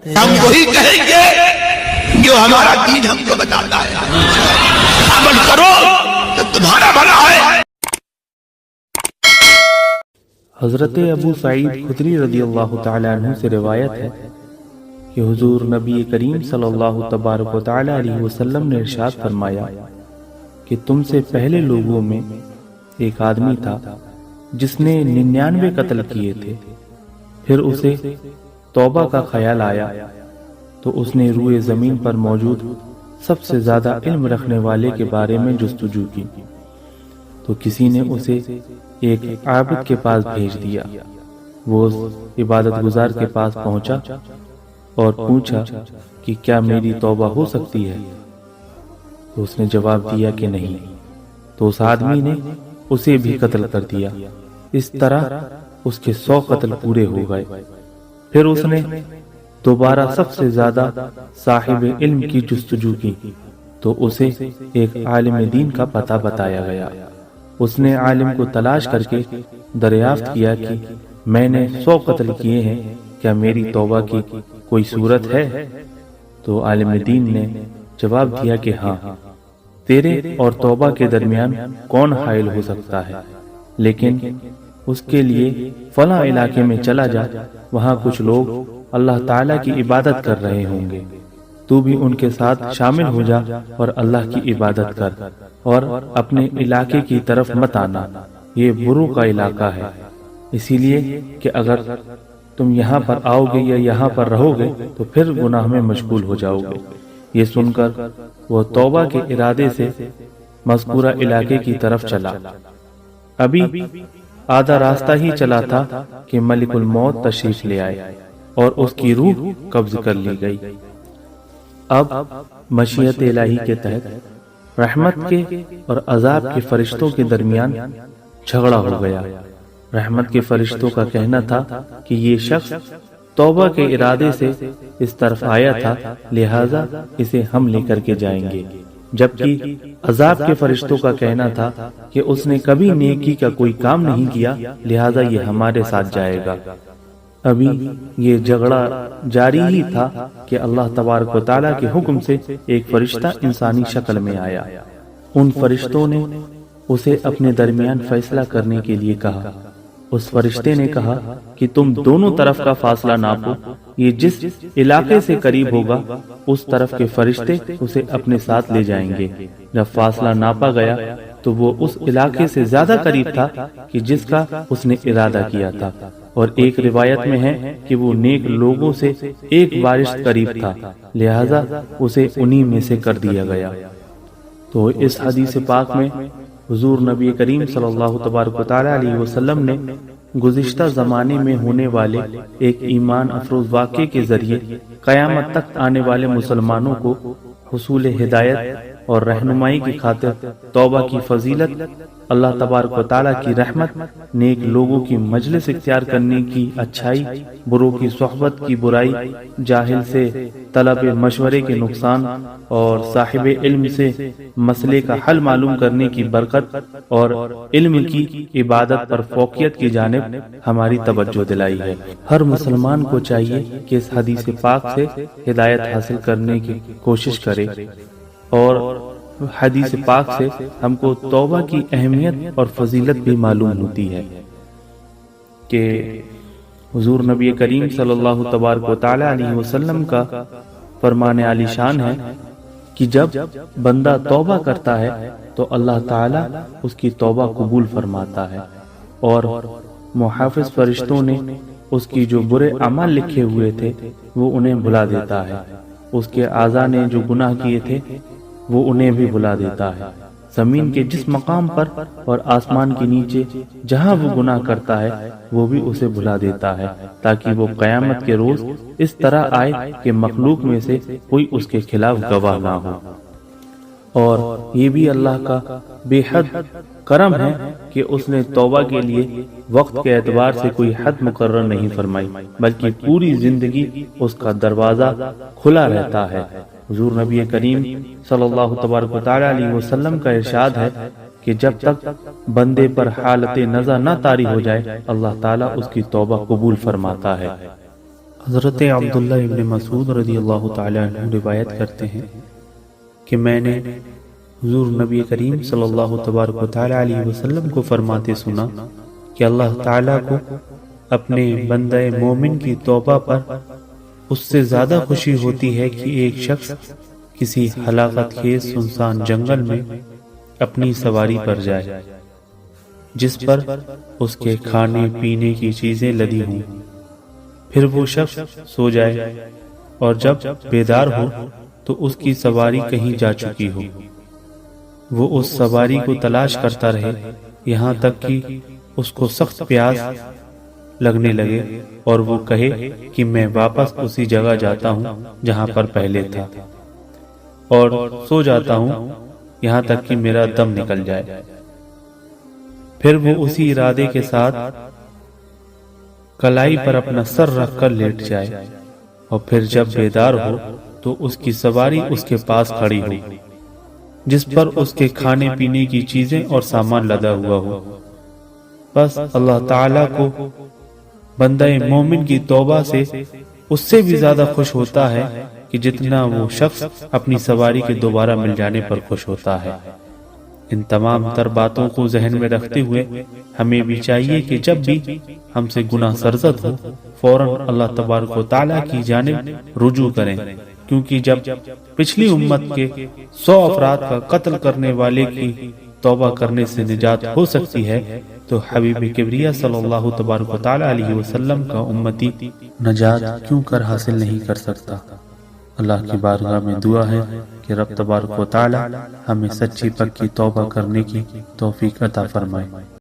ہم وہی کہیں گے جو ہمارا دین ہم کو بتاتا ہے، عمل کرو تو تمہارا بھلا ہے۔ حضرت ابو سعید خدری رضی اللہ تعالی عنہ سے روایت ہے کہ حضور نبی کریم صلی اللہ تبارک و تعالی علیہ وسلم نے ارشاد فرمایا کہ تم سے پہلے لوگوں میں ایک آدمی تھا جس نے 99 قتل کیے تھے، پھر اسے توبہ کا خیال آیا تو اس نے روئے زمین پر موجود سب سے زیادہ علم رکھنے والے کے بارے میں جستجو کی، تو کسی نے اسے ایک عابد کے پاس بھیج دیا۔ وہ اس عبادت گزار کے پاس پہنچا اور پوچھا کہ کیا میری توبہ ہو سکتی ہے؟ تو اس نے جواب دیا کہ نہیں، تو اس آدمی نے اسے بھی قتل کر دیا۔ اس طرح اس کے 100 قتل پورے ہو گئے۔ پھر اس نے دوبارہ سب سے زیادہ صاحب علم کی جستجو کی تو اسے ایک عالم دین کا پتہ بتایا گیا۔ اس نے عالم کو تلاش کر کے دریافت کیا کہ میں نے 100 قتل کیے ہیں، کیا میری توبہ کی کوئی صورت ہے؟ تو عالم دین نے جواب دیا کہ ہاں، تیرے اور توبہ کے درمیان کون حائل ہو سکتا ہے، لیکن اس کے لیے فلاں علاقے میں چلا جا، وہاں کچھ لوگ اللہ تعالیٰ کی عبادت کر رہے ہوں گے، تو بھی ان کے ساتھ شامل ہو جا اور اللہ کی عبادت کر، اور اپنے علاقے کی طرف مت آنا، یہ برو کا علاقہ ہے، اسی لیے کہ اگر تم یہاں پر آؤ گے یا یہاں پر رہو گے تو پھر گناہ میں مشغول ہو جاؤ گے۔ یہ سن کر وہ توبہ کے ارادے سے مذکورہ علاقے کی طرف چلا۔ ابھی آدھا راستہ ہی چلا تھا کہ ملک الموت تشریف لے آئے اور اس کی روح قبض کر لی گئی۔ اب مشیت الہی کے تحت رحمت کے اور عذاب کے فرشتوں کے درمیان جھگڑا ہو گیا۔ رحمت کے فرشتوں کا کہنا تھا کہ یہ شخص توبہ کے ارادے سے اس طرف آیا تھا، لہذا اسے ہم لے کر کے جائیں گے، جبکہ عذاب کے فرشتوں کا کہنا تھا کہ اس نے کبھی نیکی کا کوئی کام نہیں کیا، لہذا یہ ہمارے ساتھ جائے گا۔ ابھی یہ جھگڑا جاری ہی تھا کہ اللہ تبارک و تعالیٰ کے حکم سے ایک فرشتہ انسانی شکل میں آیا۔ ان فرشتوں نے اسے اپنے درمیان فیصلہ کرنے کے لیے کہا۔ اس فرشتے نے کہا کہ تم دونوں طرف کا فاصلہ ناپو، یہ جس علاقے سے قریب ہوگا اس طرف کے فرشتے اسے اپنے ساتھ لے جائیں گے۔ جب فاصلہ ناپا گیا تو وہ اس علاقے سے زیادہ قریب تھا کہ جس کا اس نے ارادہ کیا تھا، اور ایک روایت میں ہے کہ وہ نیک لوگوں سے ایک بارش قریب تھا، لہذا اسے انہی میں سے کر دیا گیا۔ تو اس حدیث پاک میں حضور نبی کریم صلی اللہ تبارک و تعالی علیہ وسلم نے گزشتہ زمانے میں ہونے والے ایک ایمان افروز واقعے کے ذریعے قیامت تک آنے والے مسلمانوں کو حصول ہدایت اور رہنمائی کی خاطر توبہ کی فضیلت، اللہ تبارک و تعالیٰ کی رحمت، نیک لوگوں کی مجلس اختیار کرنے کی اچھائی، بروں کی صحبت کی برائی، جاہل سے طلب مشورے کے نقصان، اور صاحب علم سے مسئلے کا حل معلوم کرنے کی برکت، اور علم کی عبادت پر فوقیت کی جانب ہماری توجہ دلائی ہے۔ ہر مسلمان کو چاہیے کہ اس حدیث پاک سے ہدایت حاصل کرنے کی کوشش کرے، اور حدیث پاک سے ہم کو توبہ کی اہمیت اور فضیلت بھی معلوم ہوتی ہے کہ حضور نبی کریم صلی اللہ تبارک و تعالی علیہ وسلم کا فرمان عالی شان ہے کہ جب بندہ توبہ کرتا ہے تو اللہ تعالی اس کی توبہ قبول فرماتا ہے، اور محافظ فرشتوں نے اس کی جو برے اعمال لکھے ہوئے تھے وہ انہیں بھلا دیتا ہے، اس کے اعضاء نے جو گناہ کیے تھے وہ انہیں بھی بھلا دیتا ہے۔ زمین کے جس مقام پر اور آسمان کے نیچے جہاں وہ گناہ کرتا ہے وہ بھی اسے بھلا دیتا ہے، تاکہ وہ قیامت کے روز اس طرح آئے کہ مخلوق میں سے کوئی اس کے خلاف گواہ نہ ہو۔ اور یہ بھی اللہ کا بے حد کرم ہے کہ اس نے توبہ کے لیے وقت کے اعتبار سے کوئی حد مقرر نہیں فرمائی، بلکہ پوری زندگی اس کا دروازہ کھلا رہتا ہے۔ حضور نبی کریم صلی اللہ تبارک و تعالی علیہ وسلم کا ارشاد ہے کہ جب تک بندے پر حالت نزع نہ طاری ہو جائے اللہ تعالیٰ اس کی توبہ قبول فرماتا ہے۔ حضرت عبداللہ ابن مسعود رضی اللہ تعالیٰ عنہ روایت کرتے ہیں کہ میں نے حضور نبی کریم صلی اللہ تبارک و تعالیٰ علیہ وسلم کو فرماتے سنا کہ اللہ تعالیٰ کو اپنے بندہ مومن کی توبہ پر اس سے زیادہ خوشی ہوتی ہے کہ ایک شخص کسی ہلاکت خیز سنسان جنگل میں اپنی سواری پر جائے جس پر اس کے کھانے پینے کی چیزیں لدی ہوں، پھر وہ شخص سو جائے اور جب بیدار ہو تو اس کی سواری کہیں جا چکی ہو۔ وہ اس سواری کو تلاش کرتا رہے یہاں تک کہ اس کو سخت پیاس لگنے لگے اور وہ کہے کہ میں واپس اسی جگہ جاتا ہوں جہاں پر پہلے تھا، اور سو جاتا ہوں یہاں تک کہ میرا دم نکل جائے۔ پھر وہ اسی ارادے کے ساتھ کلائی پر اپنا سر رکھ کر لیٹ جائے، اور پھر جب بیدار ہو تو اس کی سواری اس کے پاس کھڑی ہو جس پر اس کے کھانے پینے کی چیزیں اور سامان لدا ہوا ہو۔ بس اللہ تعالیٰ کو بندہ مومن کی توبہ سے اس سے بھی زیادہ خوش ہوتا ہے کہ جتنا وہ شخص اپنی سواری کے دوبارہ مل جانے پر خوش ہوتا ہے۔ ان تمام تر باتوں کو ذہن میں رکھتے ہوئے ہمیں بھی چاہیے کہ جب بھی ہم سے گناہ سرزد ہو فوراً اللہ تبارک و تعالیٰ کی جانب رجوع کریں، کیونکہ جب پچھلی امت کے 100 افراد کا قتل کرنے والے کی توبہ کرنے سے نجات ہو سکتی ہے تو حبیب کبریہ صلی اللہ تبارک و تعالیٰ علیہ وسلم کا امتی نجات کیوں کر حاصل نہیں کر سکتا۔ اللہ کی بارگاہ میں دعا ہے کہ رب تبارک و تعالیٰ ہمیں سچی پکی توبہ کرنے کی توفیق عطا فرمائے۔